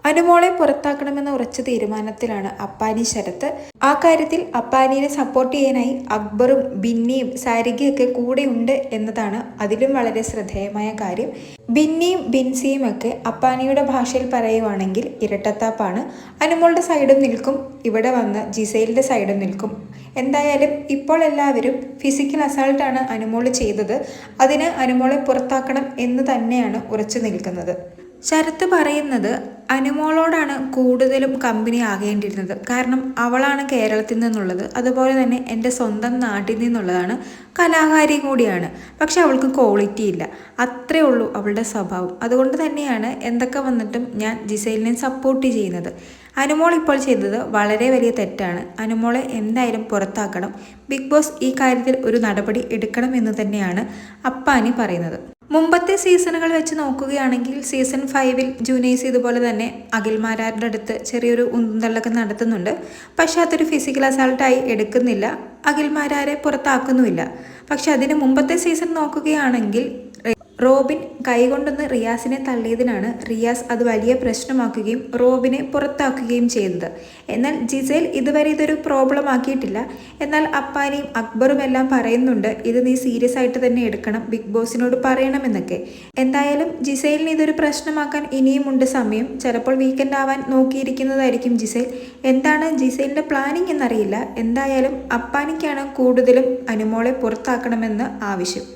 അനുമോളെ പുറത്താക്കണമെന്ന ഉറച്ച തീരുമാനത്തിലാണ് അപ്പാനി ശരത്ത്. ആ കാര്യത്തിൽ അപ്പാനിയെ സപ്പോർട്ട് ചെയ്യാനായി അക്ബറും ബിന്നിയും സാരികയൊക്കെ കൂടെയുണ്ട് എന്നതാണ് അതിലും വളരെ ശ്രദ്ധേയമായ കാര്യം. ബിന്നിയും ബിൻസിയും ഒക്കെ അപ്പാനിയുടെ ഭാഷയിൽ പറയുവാണെങ്കിൽ ഇരട്ടത്താപ്പാണ്. അനുമോളുടെ സൈഡും നിൽക്കും, ഇവിടെ വന്ന് ജിസൈലിന്റെ സൈഡും നിൽക്കും. എന്തായാലും ഇപ്പോൾ എല്ലാവരും ഫിസിക്കൽ അസാൾട്ടാണ് അനുമോൾ ചെയ്തത്, അതിന് അനുമോളെ പുറത്താക്കണം എന്ന് തന്നെയാണ് ഉറച്ചു നിൽക്കുന്നത്. ശരത്ത് പറയുന്നത് അനുമോളോടാണ് കൂടുതലും കമ്പനി ആകേണ്ടിയിരുന്നത്. കാരണം അവളാണ് കേരളത്തിൽ നിന്നുള്ളത്, അതുപോലെ തന്നെ എൻ്റെ സ്വന്തം നാട്ടിൽ നിന്നുള്ളതാണ്, കലാകാരി കൂടിയാണ്. പക്ഷെ അവൾക്ക് ക്വാളിറ്റി ഇല്ല, അത്രേ ഉള്ളൂ അവളുടെ സ്വഭാവം. അതുകൊണ്ട് തന്നെയാണ് എന്തൊക്കെ വന്നിട്ടും ഞാൻ ജിസൈലിനെ സപ്പോർട്ട് ചെയ്യുന്നത്. അനുമോൾ ഇപ്പോൾ ചെയ്തത് വളരെ വലിയ തെറ്റാണ്. അനുമോളെ എന്തായാലും പുറത്താക്കണം. ബിഗ് ബോസ് ഈ കാര്യത്തിൽ ഒരു നടപടി എടുക്കണം എന്ന് തന്നെയാണ് അപ്പാനി പറയുന്നത്. മുമ്പത്തെ സീസണുകൾ വെച്ച് നോക്കുകയാണെങ്കിൽ സീസൺ 5 ജൂനൈസ് ഇതുപോലെ തന്നെ അഖിൽമാരാരുടെ അടുത്ത് ചെറിയൊരു ഉന്തള്ളൊക്കെ നടത്തുന്നുണ്ട്. പക്ഷെ അതൊരു ഫിസിക്കൽ അസാൾട്ടായി എടുക്കുന്നില്ല, അഖിൽമാരാരെ പുറത്താക്കുന്നുമില്ല. പക്ഷെ അതിന് മുമ്പത്തെ സീസൺ നോക്കുകയാണെങ്കിൽ റോബിൻ കൈകൊണ്ടൊന്ന് റിയാസിനെ തള്ളിയതിനാണ് റിയാസ് അത് വലിയ പ്രശ്നമാക്കുകയും റോബിനെ പുറത്താക്കുകയും ചെയ്തത്. എന്നാൽ ജിസൈൽ ഇതുവരെ ഇതൊരു പ്രോബ്ലം ആക്കിയിട്ടില്ല. എന്നാൽ അപ്പാനിയും അക്ബറും എല്ലാം പറയുന്നുണ്ട് ഇത് നീ സീരിയസ് ആയിട്ട് തന്നെ എടുക്കണം, ബിഗ് ബോസിനോട് പറയണമെന്നൊക്കെ. എന്തായാലും ജിസൈലിന് ഇതൊരു പ്രശ്നമാക്കാൻ ഇനിയുമുണ്ട് സമയം. ചിലപ്പോൾ വീക്കെൻഡ് ആവാൻ നോക്കിയിരിക്കുന്നതായിരിക്കും ജിസൈൽ. എന്താണ് ജിസൈലിൻ്റെ പ്ലാനിങ് എന്നറിയില്ല. എന്തായാലും അപ്പാനിക്കാണ് കൂടുതലും അനുമോളെ പുറത്താക്കണമെന്ന് ആവശ്യം.